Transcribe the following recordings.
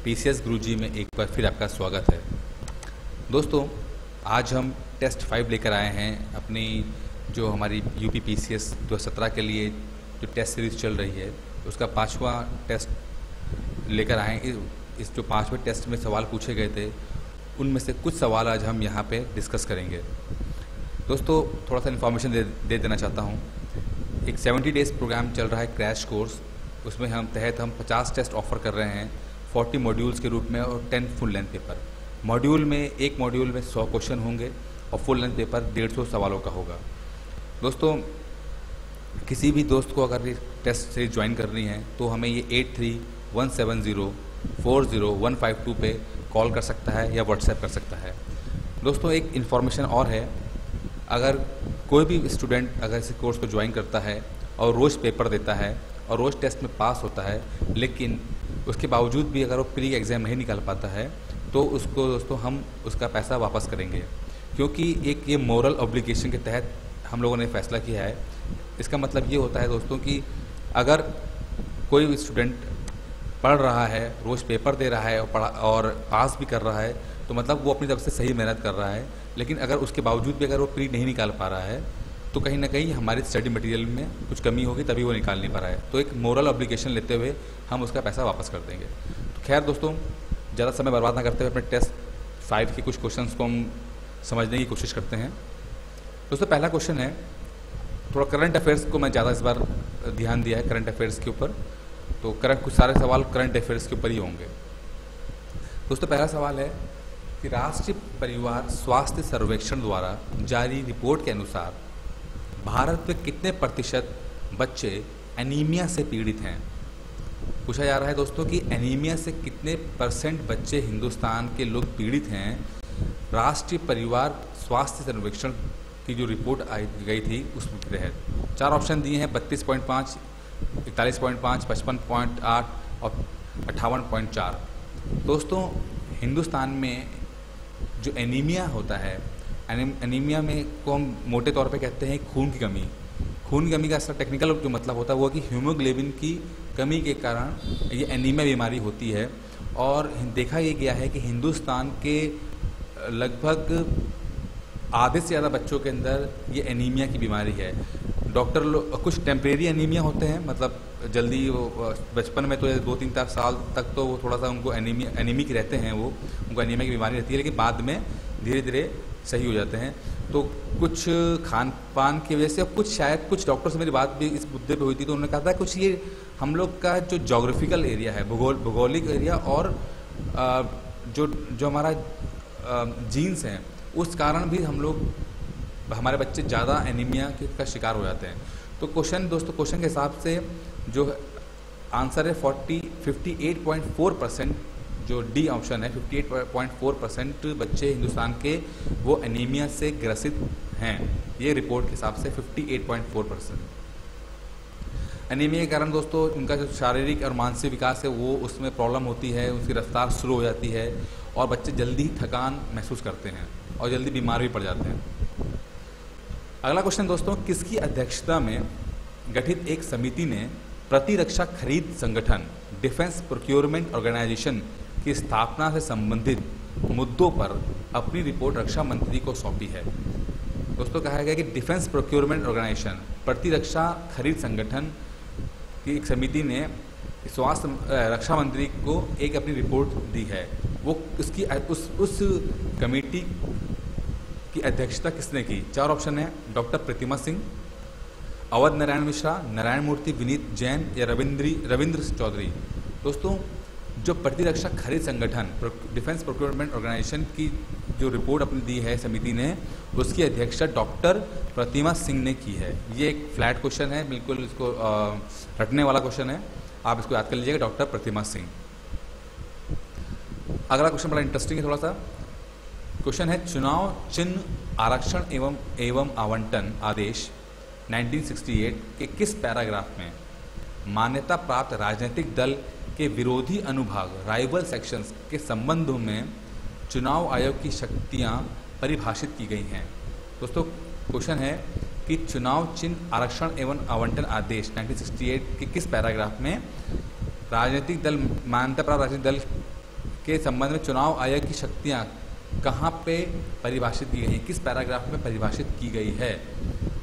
PCS गुरुजी में एक बार फिर आपका स्वागत है। दोस्तों, आज हम टेस्ट 5 लेकर आए हैं अपनी जो हमारी यूपी पीसीएस 2017 के लिए जो टेस्ट सीरीज़ चल रही है उसका 5वां टेस्ट लेकर आए हैं। इस जो 5वें टेस्ट में सवाल पूछे गए थे उनमें से कुछ सवाल आज हम यहाँ पे डिस्कस करेंगे। दोस्तों, थोड़ा सा इन्फॉर्मेशन दे देना चाहता हूँ। एक 70 डेज़ प्रोग्राम चल रहा है, क्रैश कोर्स। उसमें हम 50 टेस्ट ऑफर कर रहे हैं 40 मॉड्यूल्स के रूप में और 10 फुल लेंथ पेपर। एक मॉड्यूल में 100 क्वेश्चन होंगे और फुल लेंथ पेपर 150 सवालों का होगा। दोस्तों, किसी भी दोस्त को अगर ये टेस्ट सीरीज ज्वाइन करनी है तो हमें ये 8317040152 पे कॉल कर सकता है या व्हाट्सएप कर सकता है। दोस्तों, एक इन्फॉर्मेशन और है, अगर कोई भी स्टूडेंट अगर इस कोर्स को ज्वाइन करता है और रोज़ पेपर देता है और रोज़ टेस्ट में पास होता है, लेकिन उसके बावजूद भी अगर वो प्री एग्ज़ाम नहीं निकाल पाता है तो उसको दोस्तों हम उसका पैसा वापस करेंगे, क्योंकि एक ये मोरल ऑब्लिगेशन के तहत हम लोगों ने फैसला किया है। इसका मतलब ये होता है दोस्तों कि अगर कोई स्टूडेंट पढ़ रहा है, रोज़ पेपर दे रहा है और पास भी कर रहा है, तो मतलब वो अपनी तरफ से सही मेहनत कर रहा है, लेकिन अगर उसके बावजूद भी अगर वो प्री नहीं निकाल पा रहा है तो कहीं ना कहीं हमारे स्टडी मटेरियल में कुछ कमी होगी, तभी वो निकाल नहीं पा रहा है। तो एक मोरल ऑब्लिगेशन लेते हुए हम उसका पैसा वापस कर देंगे। तो खैर दोस्तों, ज़्यादा समय बर्बाद ना करते हुए अपने टेस्ट 5 के कुछ क्वेश्चंस को हम समझने की कोशिश करते हैं। दोस्तों, पहला क्वेश्चन है, थोड़ा करंट अफेयर्स को मैं ज़्यादा इस बार ध्यान दिया है, करंट अफेयर्स के ऊपर। तो कुछ सारे सवाल करंट अफेयर्स के ऊपर ही होंगे। दोस्तों, पहला सवाल है कि राष्ट्रीय परिवार स्वास्थ्य सर्वेक्षण द्वारा जारी रिपोर्ट के अनुसार भारत में कितने प्रतिशत बच्चे एनीमिया से पीड़ित हैं। पूछा जा रहा है दोस्तों कि एनीमिया से कितने परसेंट बच्चे हिंदुस्तान के लोग पीड़ित हैं। राष्ट्रीय परिवार स्वास्थ्य सर्वेक्षण की जो रिपोर्ट आई गई थी उसके तहत 4 ऑप्शन दिए हैं, 32.5, 41.5, 55.8 और 58.4। दोस्तों, हिंदुस्तान में जो एनीमिया होता है, एनीमिया में को हम मोटे तौर पे कहते हैं खून की कमी। खून की कमी का असर टेक्निकल जो मतलब होता है वो कि हीमोग्लोबिन की कमी के कारण ये एनीमिया बीमारी होती है। और देखा ये गया है कि हिंदुस्तान के लगभग आधे से ज़्यादा बच्चों के अंदर ये एनीमिया की बीमारी है। डॉक्टर लोग कुछ टेम्परेरी एनीमिया होते हैं, मतलब जल्दी वो बचपन में तो 2-3 साल तक तो वो थोड़ा सा उनको एनीमिक रहते हैं, वो उनको एनीमिया की बीमारी रहती है, लेकिन बाद में धीरे धीरे सही हो जाते हैं। तो कुछ खान पान की वजह से, शायद कुछ डॉक्टर से मेरी बात भी इस मुद्दे पे हुई थी, तो उन्होंने कहा था कुछ ये हम लोग का जो जोग्राफिकल एरिया है, भौगोलिक एरिया और जो हमारा जीन्स हैं, उस कारण भी हमारे बच्चे ज़्यादा एनीमिया का शिकार हो जाते हैं। तो क्वेश्चन के हिसाब से जो आंसर है 58.4%, जो डी ऑप्शन है, 58.4% बच्चे हिंदुस्तान के वो एनीमिया से ग्रसित हैं। ये रिपोर्ट के हिसाब से 58.4%। एनीमिया के कारण दोस्तों उनका जो शारीरिक और मानसिक विकास है वो उसमें प्रॉब्लम होती है, उसकी रफ्तार स्लो हो जाती है और बच्चे जल्दी थकान महसूस करते हैं और जल्दी बीमार भी पड़ जाते हैं। अगला क्वेश्चन दोस्तों, किसकी अध्यक्षता में गठित एक समिति ने प्रतिरक्षा खरीद संगठन डिफेंस प्रोक्योरमेंट ऑर्गेनाइजेशन की स्थापना से संबंधित मुद्दों पर अपनी रिपोर्ट रक्षा मंत्री को सौंपी है। दोस्तों, कहा गया कि डिफेंस प्रोक्योरमेंट ऑर्गेनाइजेशन प्रतिरक्षा खरीद संगठन की एक समिति ने रक्षा मंत्री को एक अपनी रिपोर्ट दी है। वो उसकी उस कमेटी की अध्यक्षता किसने की? 4 ऑप्शन है, डॉक्टर प्रतिमा सिंह, अवध नारायण मिश्रा, नारायण मूर्ति, विनीत जैन या रविंद्र चौधरी। दोस्तों, जो प्रतिरक्षा खरीद संगठन डिफेंस प्रोक्योरमेंट ऑर्गेनाइजेशन की जो रिपोर्ट अपनी दी है समिति ने, उसकी अध्यक्षता डॉक्टर प्रतिमा सिंह ने की है। ये एक फ्लैट क्वेश्चन है, बिल्कुल इसको रटने वाला क्वेश्चन है, आप इसको याद कर लीजिएगा, डॉक्टर प्रतिमा सिंह। अगला क्वेश्चन बड़ा इंटरेस्टिंग है थोड़ा सा। क्वेश्चन है, चुनाव चिन्ह आरक्षण एवं आवंटन आदेश 1968 के किस पैराग्राफ में मान्यता प्राप्त राजनीतिक दल के विरोधी अनुभाग राइवल सेक्शंस के संबंध में चुनाव आयोग की शक्तियां परिभाषित की गई हैं? दोस्तों, क्वेश्चन है कि चुनाव चिन्ह आरक्षण एवं आवंटन आदेश 1968 के किस पैराग्राफ में राजनीतिक दल, मान्यता प्राप्त राजनीतिक दल के संबंध में चुनाव आयोग की शक्तियाँ कहाँ पे परिभाषित की गई हैं, किस पैराग्राफ में परिभाषित की गई है?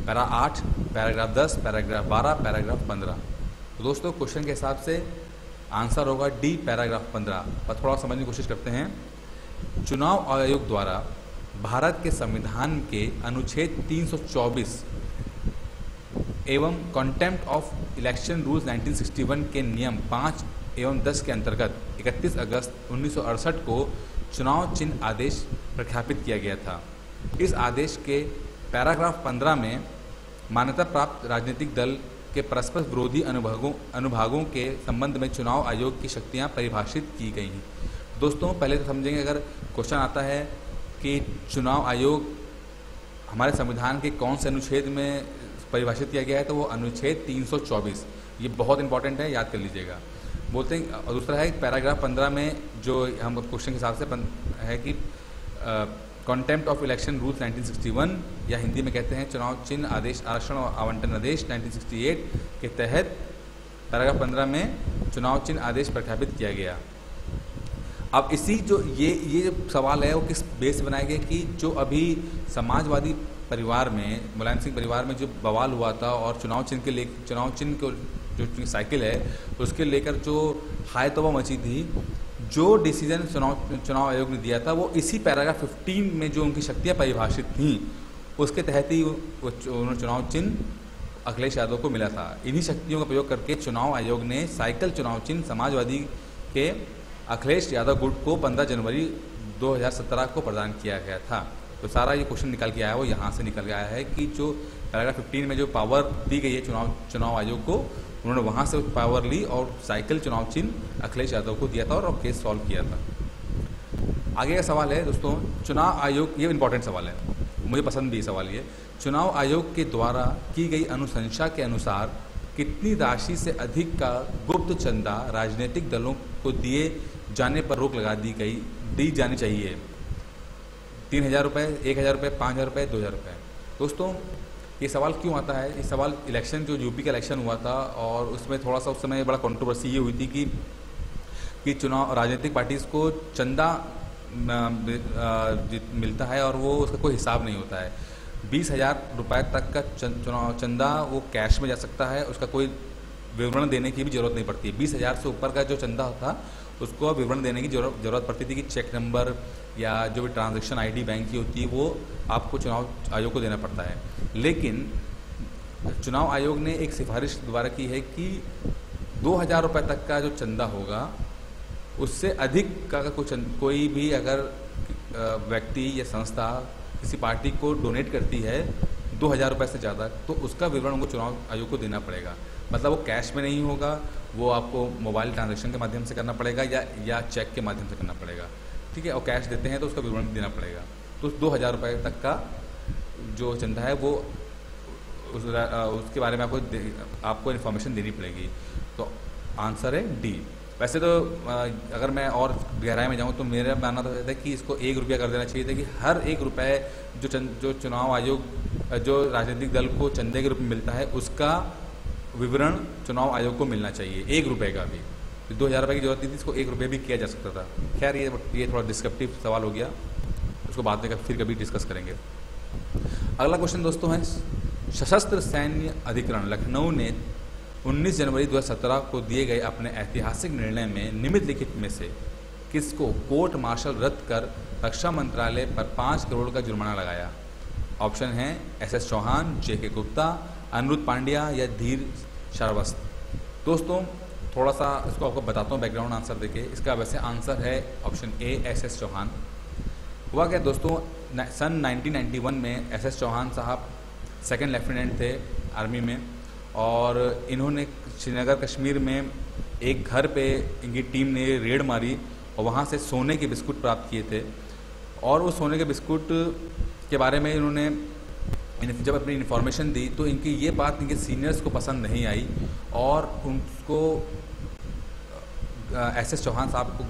Para 8, paragraph 10, paragraph 12, paragraph 15। तो दोस्तों क्वेश्चन के हिसाब से आंसर होगा डी, पैराग्राफ 15। पर थोड़ा समझने की कोशिश करते हैं। चुनाव आयोग द्वारा भारत के संविधान के अनुच्छेद 324 एवं कंटेम्प्ट ऑफ इलेक्शन रूल्स 1961 के नियम 5 एवं 10 के अंतर्गत 31 अगस्त 1968 को चुनाव चिन्ह आदेश प्रख्यापित किया गया था। इस आदेश के पैराग्राफ 15 में मान्यता प्राप्त राजनीतिक दल के परस्पर विरोधी अनुभागों के संबंध में चुनाव आयोग की शक्तियां परिभाषित की गई हैं। दोस्तों पहले तो समझेंगे, अगर क्वेश्चन आता है कि चुनाव आयोग हमारे संविधान के कौन से अनुच्छेद में परिभाषित किया गया है, तो वो अनुच्छेद 324, ये बहुत इंपॉर्टेंट है, याद कर लीजिएगा। बोलते हैं, और दूसरा है पैराग्राफ 15 में जो हम क्वेश्चन के हिसाब से है कि कंटेम्प्ट ऑफ इलेक्शन रूल्स 1961 या हिंदी में कहते हैं चुनाव चिन्ह आदेश आरक्षण और आवंटन आदेश 1968 के तहत पैराग्राफ 15 में चुनाव चिन्ह आदेश प्रख्यापित किया गया। अब इसी जो ये जो सवाल है वो किस बेस से बनाया गया कि जो अभी समाजवादी परिवार में, मुलायम सिंह परिवार में जो बवाल हुआ था और चुनाव चिन्ह को जो साइकिल है उसके लेकर जो हाई तौबा मची थी, जो डिसीजन चुनाव आयोग ने दिया था वो इसी पैराग्राफ 15 में जो उनकी शक्तियाँ परिभाषित थीं उसके तहत ही उन्होंने चुनाव चिन्ह अखिलेश यादव को मिला था। इन्हीं शक्तियों का प्रयोग करके चुनाव आयोग ने साइकिल चुनाव चिन्ह समाजवादी के अखिलेश यादव गुट को 15 जनवरी 2017 को प्रदान किया गया था। तो सारा ये क्वेश्चन निकल के आया वो यहाँ से निकल के आया है कि जो पैराग्राफ 15 में जो पावर दी गई है चुनाव आयोग को, उन्होंने वहाँ से पावर ली और साइकिल चुनाव चिन्ह अखिलेश यादव को दिया था और केस सॉल्व किया था। आगे का सवाल है दोस्तों, चुनाव आयोग, ये इंपॉर्टेंट सवाल है, मुझे पसंद भी सवाल ये, चुनाव आयोग के द्वारा की गई अनुशंसा के अनुसार कितनी राशि से अधिक का गुप्त चंदा राजनीतिक दलों को दिए जाने पर रोक लगा दी जानी चाहिए? 3000 रुपये, 1000 रुपये, 5000 रुपये, 2000 रुपये। दोस्तों ये सवाल क्यों आता है? ये सवाल इलेक्शन, जो यूपी का इलेक्शन हुआ था और उसमें थोड़ा सा उस समय बड़ा कंट्रोवर्सी ये हुई थी कि चुनाव राजनीतिक पार्टीज को चंदा मिलता है और वो उसका कोई हिसाब नहीं होता है। 20,000 रुपये तक का चुनाव चंदा वो कैश में जा सकता है, उसका कोई विवरण देने की भी जरूरत नहीं पड़ती। 20,000 से ऊपर का जो चंदा था उसको विवरण देने की जरूरत पड़ती थी कि चेक नंबर या जो भी ट्रांजैक्शन आईडी बैंक की होती है वो आपको चुनाव आयोग को देना पड़ता है। लेकिन चुनाव आयोग ने एक सिफारिश द्वारा की है कि 2,000 रुपये तक का जो चंदा होगा उससे अधिक का कोई भी अगर व्यक्ति या संस्था किसी पार्टी को डोनेट करती है 2,000 रुपये से ज़्यादा, तो उसका विवरण उनको चुनाव आयोग को देना पड़ेगा। मतलब वो कैश में नहीं होगा, वो आपको मोबाइल ट्रांजैक्शन के माध्यम से करना पड़ेगा या चेक के माध्यम से करना पड़ेगा, ठीक है। और कैश देते हैं तो उसका विवरण देना पड़ेगा। तो 2,000 रुपये तक का जो चंदा है वो उसके बारे में आपको इन्फॉर्मेशन देनी पड़ेगी। तो आंसर है डी। वैसे तो अगर मैं और गहराई में जाऊँ तो मेरा मानना तो है कि इसको 1 रुपया कर देना चाहिए था कि हर 1 रुपये जो चुनाव आयोग जो राजनीतिक दल को चंदे के रूप में मिलता है उसका विवरण चुनाव आयोग को मिलना चाहिए, 1 रुपये का भी। 2,000 रुपये की जरूरत नहीं थी, इसको 1 रुपये भी किया जा सकता था। खैर ये थोड़ा डिस्क्रिप्टिव सवाल हो गया, उसको बाद में फिर कभी डिस्कस करेंगे। अगला क्वेश्चन दोस्तों है, सशस्त्र सैन्य अधिकरण लखनऊ ने 19 जनवरी 2017 को दिए गए अपने ऐतिहासिक निर्णय में निम्नलिखित में से किसको कोर्ट मार्शल रद्द कर रक्षा मंत्रालय पर 5 करोड़ का जुर्माना लगाया? ऑप्शन है SS चौहान, JK गुप्ता, अनिरुद्ध पांड्या या धीर श्रावस्त। दोस्तों थोड़ा सा इसको आपको बताता हूँ बैकग्राउंड आंसर देके। इसका वैसे आंसर है ऑप्शन ए SS चौहान। हुआ क्या दोस्तों, सन 1991 में SS चौहान साहब 2nd लेफ्टिनेंट थे आर्मी में और इन्होंने श्रीनगर कश्मीर में एक घर पे इनकी टीम ने रेड मारी और वहाँ से सोने के बिस्कुट प्राप्त किए थे। और वो सोने के बिस्कुट के बारे में इन्होंने जब अपनी इन्फॉर्मेशन दी तो इनकी ये बात इनके सीनियर्स को पसंद नहीं आई और उनको SS चौहान साहब को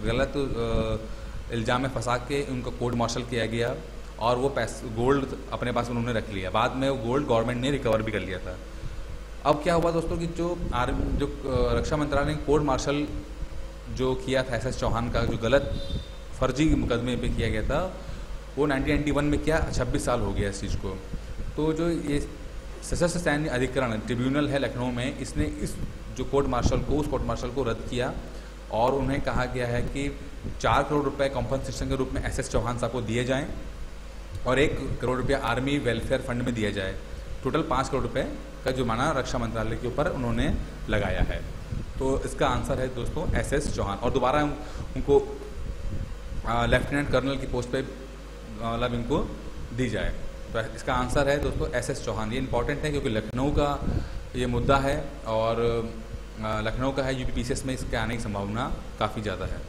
गलत इल्ज़ाम में फंसा के उनका कोर्ट मार्शल किया गया और वो गोल्ड अपने पास उन्होंने रख लिया। बाद में वो गोल्ड गवर्नमेंट ने रिकवर भी कर लिया था। अब क्या हुआ दोस्तों कि जो रक्षा मंत्रालय ने कोर्ट मार्शल जो किया था एसएस चौहान का, जो गलत फर्जी मुकदमे पे किया गया था, वो 1991 में क्या 26 साल हो गया इस चीज़ को। तो जो ये सशस्त्र सैन्य अधिकरण ट्रिब्यूनल है लखनऊ में, इसने इस जो कोर्ट मार्शल को, उस कोर्ट मार्शल को रद्द किया और उन्हें कहा गया है कि 4 करोड़ रुपए कॉम्पनसेशन के रूप में एसएस चौहान साहब को दिए जाएं और 1 करोड़ रुपया आर्मी वेलफेयर फंड में दिया जाए। टोटल 5 करोड़ रुपए का जुर्माना रक्षा मंत्रालय के ऊपर उन्होंने लगाया है। तो इसका आंसर है दोस्तों एसएस चौहान, और दोबारा उनको लेफ्टिनेंट कर्नल की पोस्ट पे मतलब इनको दी जाए। तो इसका आंसर है दोस्तों एसएस चौहान। ये इंपॉर्टेंट है क्योंकि लखनऊ का ये मुद्दा है और लखनऊ का है, यूपीपीसीएस में इसके आने की संभावना काफ़ी ज़्यादा है।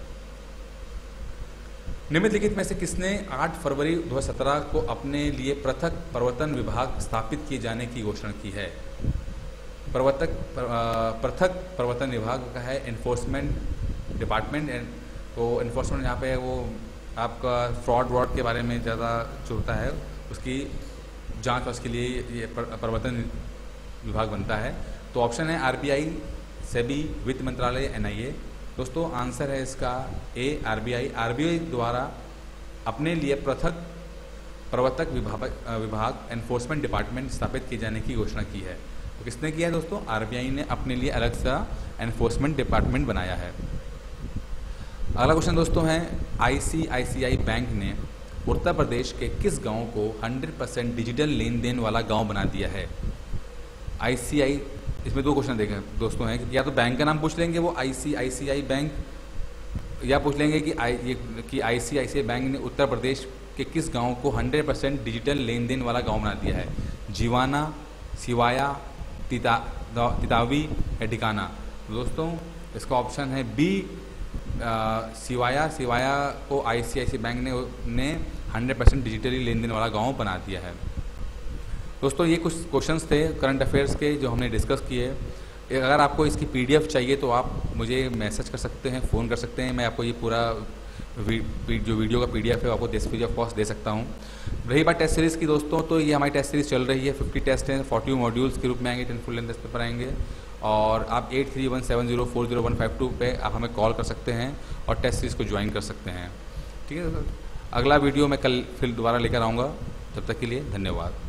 निम्नलिखित में से किसने 8 फरवरी 2017 को अपने लिए पृथक प्रवर्तन विभाग स्थापित किए जाने की घोषणा की है? पृथक प्रवर्तन विभाग का है एनफोर्समेंट डिपार्टमेंट। तो एनफोर्समेंट यहाँ पे वो आपका फ्रॉड व्रॉड के बारे में ज़्यादा जो होता है उसकी जांच उसके लिए ये प्रवर्तन विभाग बनता है। तो ऑप्शन है आरबीआई, सेबी, वित्त मंत्रालय, एनआईए। दोस्तों आंसर है इसका ए आरबीआई। आरबीआई द्वारा अपने लिए पृथक प्रवर्तक विभाग एनफोर्समेंट डिपार्टमेंट स्थापित किए जाने की घोषणा की है। तो किसने किया है दोस्तों? आरबीआई ने अपने लिए अलग सा एनफोर्समेंट डिपार्टमेंट बनाया है। अगला क्वेश्चन दोस्तों है, आईसीआईसीआई बैंक ने उत्तर प्रदेश के किस गांव को 100% डिजिटल लेन देन वाला गांव बना दिया है? आईसीआई, इसमें 2 क्वेश्चन देखें दोस्तों हैं, या तो बैंक का नाम पूछ लेंगे वो आईसीआईसीआई बैंक, या पूछ लेंगे कि आईसीआईसीआई बैंक ने उत्तर प्रदेश के किस गांव को 100% डिजिटल लेन देन वाला गांव बना दिया है? जीवाना, सिवाया, तितावी या टिकाना। दोस्तों इसका ऑप्शन है बी सिवाया। सिवाया को आईसीआईसीआई बैंक ने 100% डिजिटली लेन देन वाला गांव बना दिया है। दोस्तों ये कुछ क्वेश्चंस थे करंट अफेयर्स के जो हमने डिस्कस किए। अगर आपको इसकी पीडीएफ चाहिए तो आप मुझे मैसेज कर सकते हैं, फ़ोन कर सकते हैं, मैं आपको ये पूरा जो वीडियो का पीडीएफ है आपको फ्री ऑफ कॉस्ट दे सकता हूँ। रही बात टेस्ट सीरीज़ की दोस्तों, तो ये हमारी टेस्ट सीरीज़ चल रही है। 50 टेस्ट हैं, 40 मॉड्यूल्स के रूप में आएंगे, 10 फुल लेंथ टेस्ट पेपर आएंगे। और आप 8317040152 पे आप हमें कॉल कर सकते हैं और टेस्ट सीरीज़ को ज्वाइन कर सकते हैं। ठीक है, अगला वीडियो मैं कल फिर दोबारा लेकर आऊँगा। तब तक के लिए धन्यवाद।